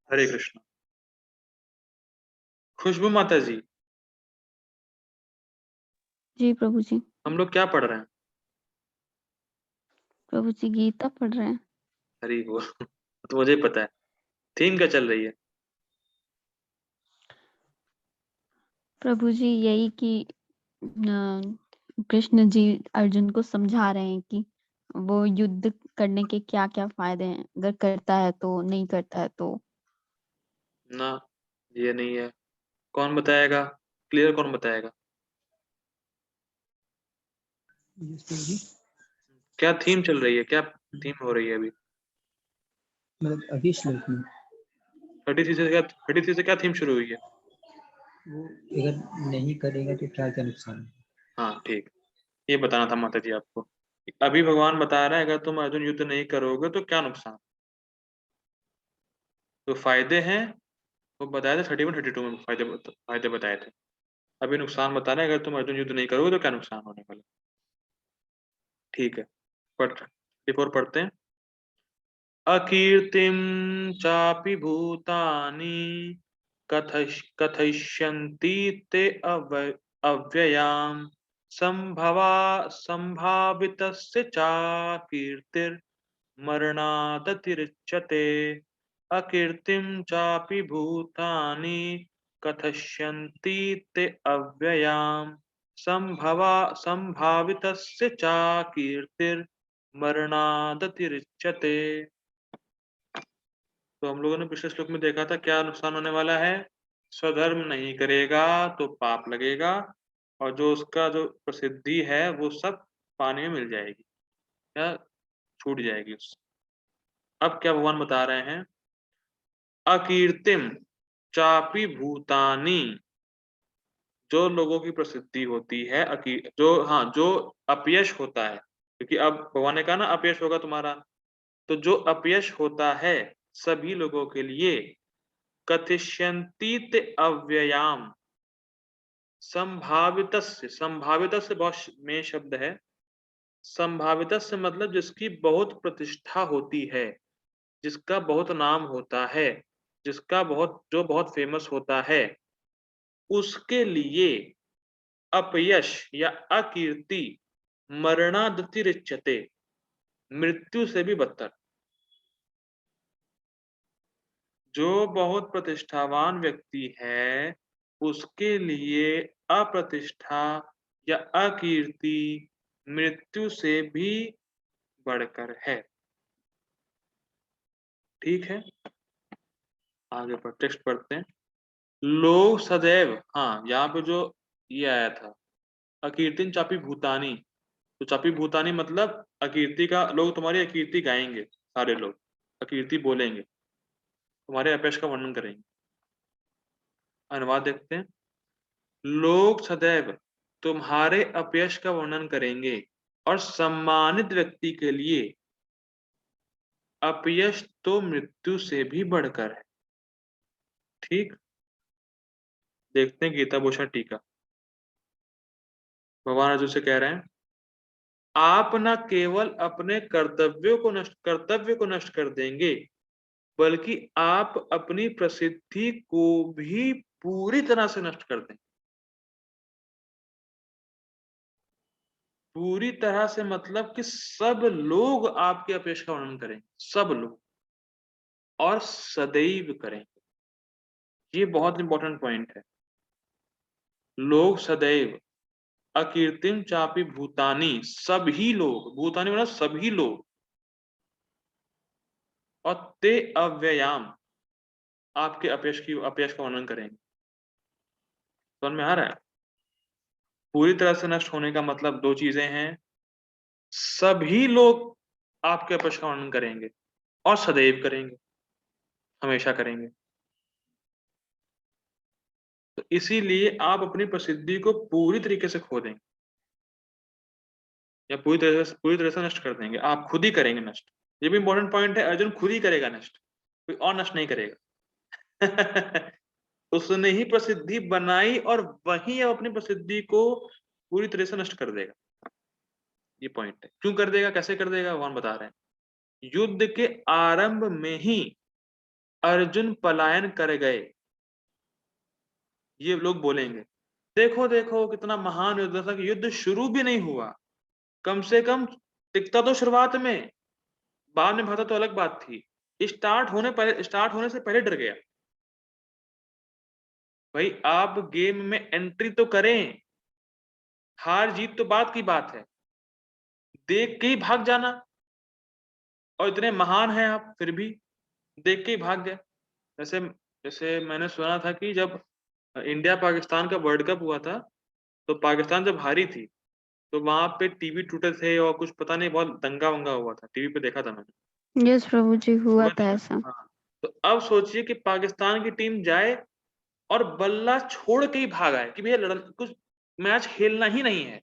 हरे कृष्ण। खुशबू माता जी, जी प्रभु जी। हम लोग क्या पढ़ रहे हैं? प्रभु जी गीता पढ़ रहे हैं। हरी बोल। तो मुझे पता है। थीम क्या चल रही है? प्रभु जी यही कि कृष्ण जी अर्जुन को समझा रहे हैं कि वो युद्ध करने के क्या-क्या फायदे हैं, अगर करता है तो, नहीं करता है तो। ना, ये नहीं है। कौन बताएगा? क्लियर कौन बताएगा? जी क्या थीम चल रही है? क्या थीम हो रही है अभी? मतलब अभी श्लोक में 33 से क्या थीम शुरू हुई है? वो अगर नहीं करेगा तो क्या क्या नुकसान है। हाँ ठीक, ये बताना था माता जी आपको। अभी भगवान बता रहा है अगर तुम अर्जुन युद्ध नहीं करोगे तो क्या नुकसान। तो फायदे हैं, वो बताए थे 31 32 में फायदे बताए थे। अभी नुकसान बता रहे हैं अगर तुम अर्जुन युद्ध नहीं करोगे तो क्या नुकसान होने वाला। ठीक है, बिफोर पढ़ते हैं। अकीर्तिं चापि भूतानि कथयिष्यन्ति ते अव्ययाम् संभावितस्य चाकीर्तिर्मरणादतिरिच्यते। अकीर्तिं चापि भूतानि कथयिष्यन्ति ते अव्ययाम् संभावितस्य चाकीर्तिर्मरणादतिरिच्यते। तो हम लोगों ने पिछले श्लोक में देखा था क्या नुकसान होने वाला है। स्वधर्म नहीं करेगा तो पाप लगेगा, और जो उसका जो प्रसिद्धि है वो सब पानी में मिल जाएगी या छूट जाएगी उससे। अब क्या भगवान बता रहे हैं? अकीर्तिम चापी भूतानी, जो लोगों की प्रसिद्धि होती है, जो अपयश होता है, क्योंकि अब भगवान ने कहा ना अपयश होगा तुम्हारा। तो जो अपयश होता है सभी लोगों के लिए, कथिष्यन्ति ते अव्ययाम, संभावित से बहुत में शब्द है। संभावित से मतलब जिसकी बहुत प्रतिष्ठा होती है, जिसका बहुत नाम होता है, जिसका बहुत फेमस होता है, उसके लिए अपयश या अकीर्ति मरणादतिरिच्यते, मृत्यु से भी बदतर। जो बहुत प्रतिष्ठावान व्यक्ति है उसके लिए अप्रतिष्ठा या अकीर्ति मृत्यु से भी बढ़कर है। ठीक है, आगे पर टेक्स्ट पढ़ते हैं। लोग सदैव, हाँ यहाँ पे जो ये आया था अकीर्तिन चापी भूतानी, तो चापी भूतानी मतलब अकीर्ति का, लोग तुम्हारी अकीर्ति गाएंगे, सारे लोग अकीर्ति बोलेंगे, तुम्हारे अपयश का वर्णन करेंगे। अनुवाद देखते हैं। लोग सदैव तुम्हारे अपयश का वर्णन करेंगे, और सम्मानित व्यक्ति के लिए अपयश तो मृत्यु से भी बढ़कर है। ठीक, देखते हैं गीता भूषण टीका। भगवान अर्जुन से कह रहे हैं, आप न केवल अपने कर्तव्य को नष्ट कर देंगे, बल्कि आप अपनी प्रसिद्धि को भी पूरी तरह से नष्ट कर देंगे। पूरी तरह से मतलब कि सब लोग आपके अपयश का वर्णन करेंगे, सब लोग, और सदैव करेंगे। ये बहुत इंपॉर्टेंट पॉइंट है। लोग सदैव, अकीर्तिम चापी भूतानी, सभी लोग, भूतानी मतलब सभी लोग, और ते अव्ययाम, आपके अपयश का वर्णन करेंगे। समझ में आ रहा है? पूरी तरह से नष्ट होने का मतलब दो चीजें हैं, सभी लोग आपके अपयश का वर्णन करेंगे और सदैव करेंगे, हमेशा करेंगे। तो इसीलिए आप अपनी प्रसिद्धि को पूरी तरीके से खो देंगे, या पूरी तरह से नष्ट कर देंगे, आप खुद ही करेंगे नष्ट। ये भी इंपॉर्टेंट पॉइंट है, अर्जुन खुद ही करेगा नष्ट, कोई और नष्ट नहीं करेगा। उसने ही प्रसिद्धि बनाई और वही अब अपनी प्रसिद्धि को पूरी तरह से नष्ट कर देगा। ये पॉइंट है। क्यों कर देगा, कैसे कर देगा, भगवान बता रहे हैं। युद्ध के आरंभ में ही अर्जुन पलायन कर गए, ये लोग बोलेंगे देखो देखो कितना महान युद्ध था कि युद्ध शुरू भी नहीं हुआ, कम से कम टिकता तो शुरुआत में, बाद में भागा तो अलग बात थी, स्टार्ट होने से पहले डर गया। भाई आप गेम में एंट्री तो करें, हार जीत तो बात की बात है, देख के ही भाग जाना, और इतने महान हैं आप फिर भी देख के ही भाग गए। जैसे जैसे मैंने सुना था कि जब इंडिया पाकिस्तान का वर्ल्ड कप हुआ था, तो पाकिस्तान जब हारी थी, तो वहां पे टीवी टूटे थे और कुछ पता नहीं बहुत दंगा वंगा हुआ था, टीवी पे देखा था मैंने। यस प्रभु जी, हुआ हुआ था था। ऐसा। हाँ, तो अब सोचिए कि पाकिस्तान की टीम जाए और बल्ला छोड़ के ही भाग आए कि भैया कुछ मैच खेलना ही नहीं है।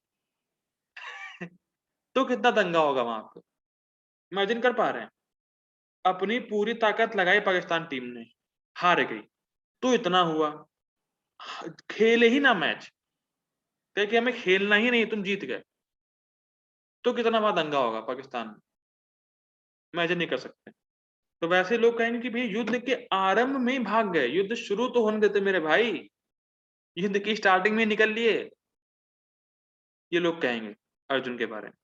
तो कितना दंगा होगा वहां पे, इमेजिन कर पा रहे हैं। अपनी पूरी ताकत लगाई पाकिस्तान टीम ने, हार गई, तो इतना हुआ, खेले ही ना मैच, कहे कि हमें खेलना ही नहीं, तुम जीत गए, तो कितना बड़ा दंगा होगा पाकिस्तान में, इमेजिन नहीं कर सकते। तो वैसे लोग कहेंगे कि भाई युद्ध के आरंभ में ही भाग गए, युद्ध शुरू तो होने देते मेरे भाई, युद्ध की स्टार्टिंग में निकल लिए, ये लोग कहेंगे अर्जुन के बारे में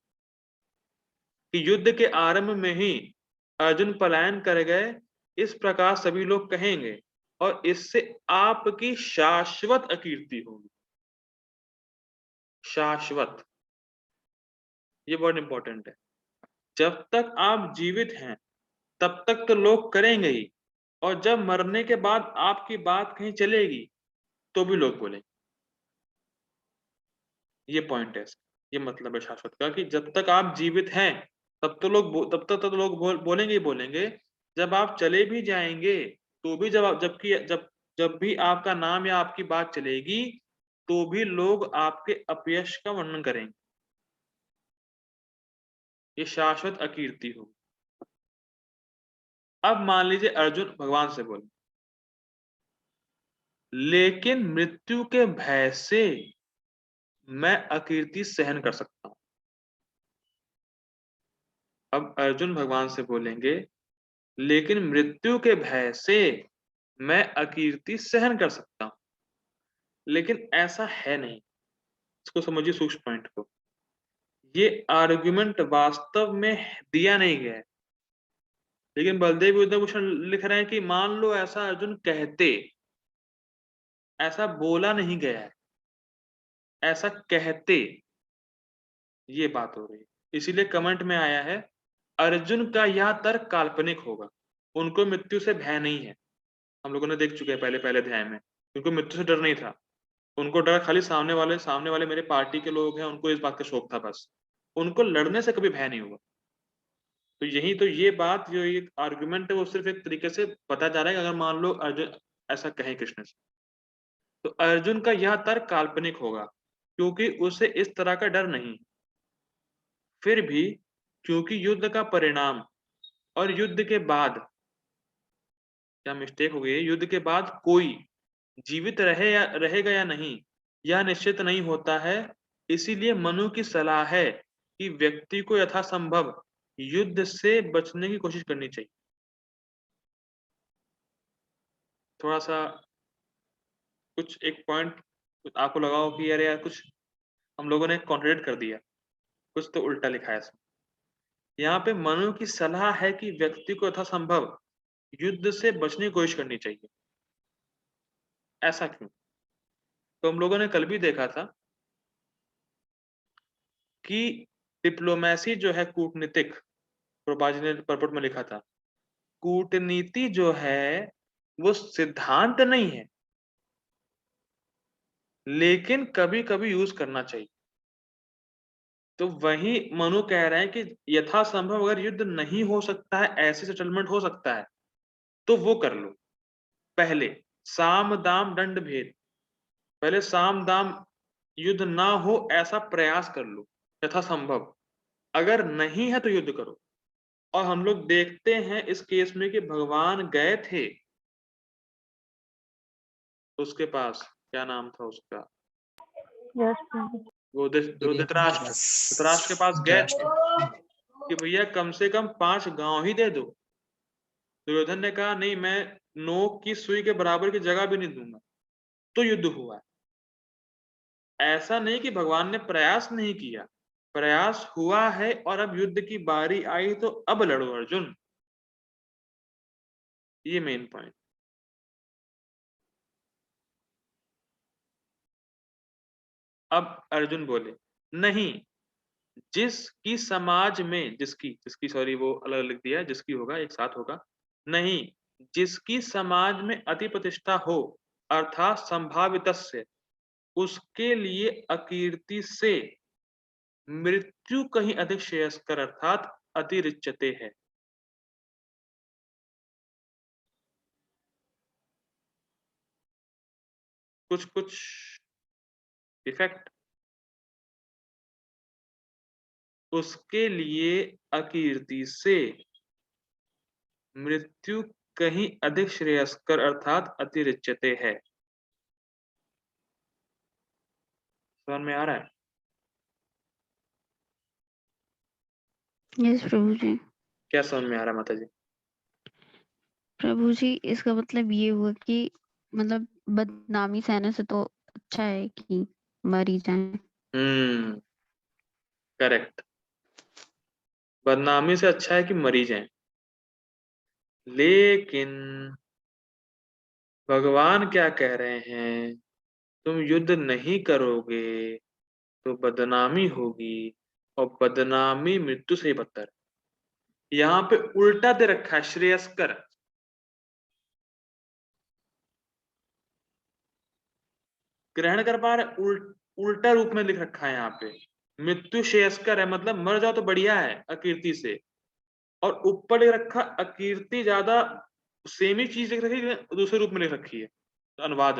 कि युद्ध के आरंभ में ही अर्जुन पलायन कर गए, इस प्रकार सभी लोग कहेंगे, और इससे आपकी शाश्वत अकीर्ति होगी। शाश्वत, ये बहुत इंपॉर्टेंट है। जब तक आप जीवित हैं तब तक तो लोग करेंगे ही, और जब मरने के बाद आपकी बात कहीं चलेगी तो भी लोग बोलेंगे। ये पॉइंट है, ये मतलब है शाश्वत का, कि जब तक आप जीवित हैं तब तक तो लोग बोलेंगे ही बोलेंगे। जब आप चले भी जाएंगे तो भी जब भी आपका नाम या आपकी बात चलेगी तो भी लोग आपके अपयश का वर्णन करेंगे। ये शाश्वत अकीर्ति हो। अब मान लीजिए अर्जुन भगवान से बोले, लेकिन मृत्यु के भय से मैं अकीर्ति सहन कर सकता हूं। अब अर्जुन भगवान से बोलेंगे, लेकिन मृत्यु के भय से मैं अकीर्ति सहन कर सकता हूं, लेकिन ऐसा है नहीं। इसको समझिए सूक्ष्म पॉइंट को, ये आर्गुमेंट वास्तव में दिया नहीं गया है, लेकिन बलदेव युद्धभूषण लिख रहे हैं कि मान लो ऐसा अर्जुन कहते, ऐसा बोला नहीं गया है, ऐसा कहते, ये बात हो रही है। इसीलिए कमेंट में आया है, अर्जुन का यह तर्क काल्पनिक होगा, उनको मृत्यु से भय नहीं है। हम लोगों ने देख चुके हैं पहले पहले अध्याय में, उनको मृत्यु से डर नहीं था, उनको डर खाली सामने वाले मेरे पार्टी के लोग हैं, उनको इस बात का शौक था बस, उनको लड़ने से कभी भय नहीं हुआ। तो यही तो, ये बात जो ये आर्गुमेंट है वो सिर्फ एक तरीके से पता जा रहा है कि अगर मान लो अर्जुन ऐसा कहे कृष्ण से, तो अर्जुन का यह तर्क काल्पनिक होगा क्योंकि उसे इस तरह का डर नहीं। फिर भी क्योंकि युद्ध का परिणाम और युद्ध के बाद, क्या मिस्टेक हो गई है, युद्ध के बाद कोई जीवित रहेगा या नहीं, यह निश्चित नहीं होता है। इसीलिए मनु की सलाह है कि व्यक्ति को यथासंभव युद्ध से बचने की कोशिश करनी चाहिए। थोड़ा सा कुछ एक पॉइंट आपको लगा हो कि यार कुछ हम लोगों ने कॉन्ट्रडिक्ट कर दिया, कुछ तो उल्टा लिखा है इसमें। यहाँ पे मनु की सलाह है कि व्यक्ति को यथासंभव युद्ध से बचने की कोशिश करनी चाहिए। ऐसा क्यों? तो हम लोगों ने कल भी देखा था कि डिप्लोमेसी जो है कूटनीतिक, प्रभुपाद जी ने परपट में लिखा था, कूटनीति जो है वो सिद्धांत नहीं है, लेकिन कभी कभी यूज करना चाहिए। तो वही मनु कह रहे हैं कि यथासंभव अगर युद्ध नहीं हो सकता है, ऐसे सेटलमेंट हो सकता है, तो वो कर लो। पहले साम दाम दंड भेद, पहले साम दाम युद्ध ना हो ऐसा प्रयास कर लो यथासंभव, अगर नहीं है तो युद्ध करो। और हम लोग देखते हैं इस केस में कि भगवान गए थे उसके पास, क्या नाम था उसका, वो धृतराष्ट्र, धृतराष्ट्र के पास गए थे कि भैया कम से कम 5 गांव ही दे दो, दुर्योधन ने कहा नहीं, मैं नोक की सुई के बराबर की जगह भी नहीं दूंगा, तो युद्ध हुआ है। ऐसा नहीं कि भगवान ने प्रयास नहीं किया, प्रयास हुआ है और अब युद्ध की बारी आई तो अब लड़ो अर्जुन। ये मेन पॉइंट। अब अर्जुन बोले नहीं, जिसकी समाज में, जिसकी सॉरी वो अलग लिख दिया, जिसकी होगा एक साथ होगा, नहीं, जिसकी समाज में अति प्रतिष्ठा हो अर्थात संभावितस्य, उसके लिए अकीर्ति से मृत्यु कहीं अधिक श्रेयस्कर अर्थात अतिरिच्यते है। कुछ कुछ इफेक्ट, उसके लिए अकीर्ति से मृत्यु कहीं अधिक श्रेयस्कर अर्थात अतिरिच्यते है। समझ में आ रहा है? यस प्रभु जी। क्या समझ में आ रहा है माता जी? प्रभु जी, इसका मतलब ये हुआ कि मतलब बदनामी सहने से तो अच्छा है कि मर ही जाए। करेक्ट। बदनामी से अच्छा है कि मरी जाए। लेकिन भगवान क्या कह रहे हैं, तुम युद्ध नहीं करोगे तो बदनामी होगी, और बदनामी मृत्यु से ही बदतर है। यहाँ पे उल्टा दे रखा है, श्रेयस्कर। ग्रहण कर पा रहे? उल्टा रूप में लिख रखा है यहाँ पे। मृत्यु श्रेयस्कर है मतलब मर जाओ तो बढ़िया है अकीर्ति से, और ऊपर लिख रखा अकीर्ति ज्यादा, सेम ही चीज लिख रखी है, दूसरे रूप में लिख रखी है। तो अनुवाद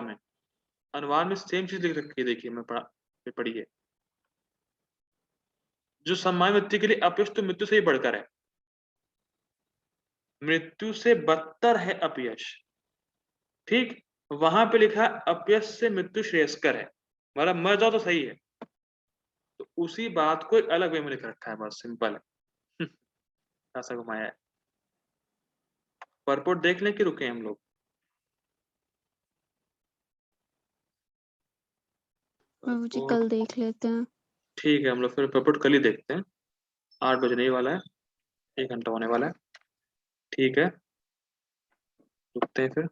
में सेम चीज लिख रखी है, देखिए मैं पढ़िए। जो सम्मान व्यक्ति के लिए अपयश तो मृत्यु से ही बढ़कर है, मृत्यु से बदतर है अपयश। ठीक, वहां पे लिखा अपयश से मृत्यु श्रेयस्कर है, मतलब मर जाओ तो सही है। तो उसी बात को एक अलग वे में लिख रखा है, बस सिंपल है। ऐसा घुमाया है। परपोर्ट देख लें कि रुके हम लोग? प्रभु जी कल देख लेते हैं। ठीक है, हम लोग फिर परपोर्ट कल ही देखते हैं। 8 बजने ही वाला है, 1 घंटा होने वाला है। ठीक है, रुकते हैं फिर।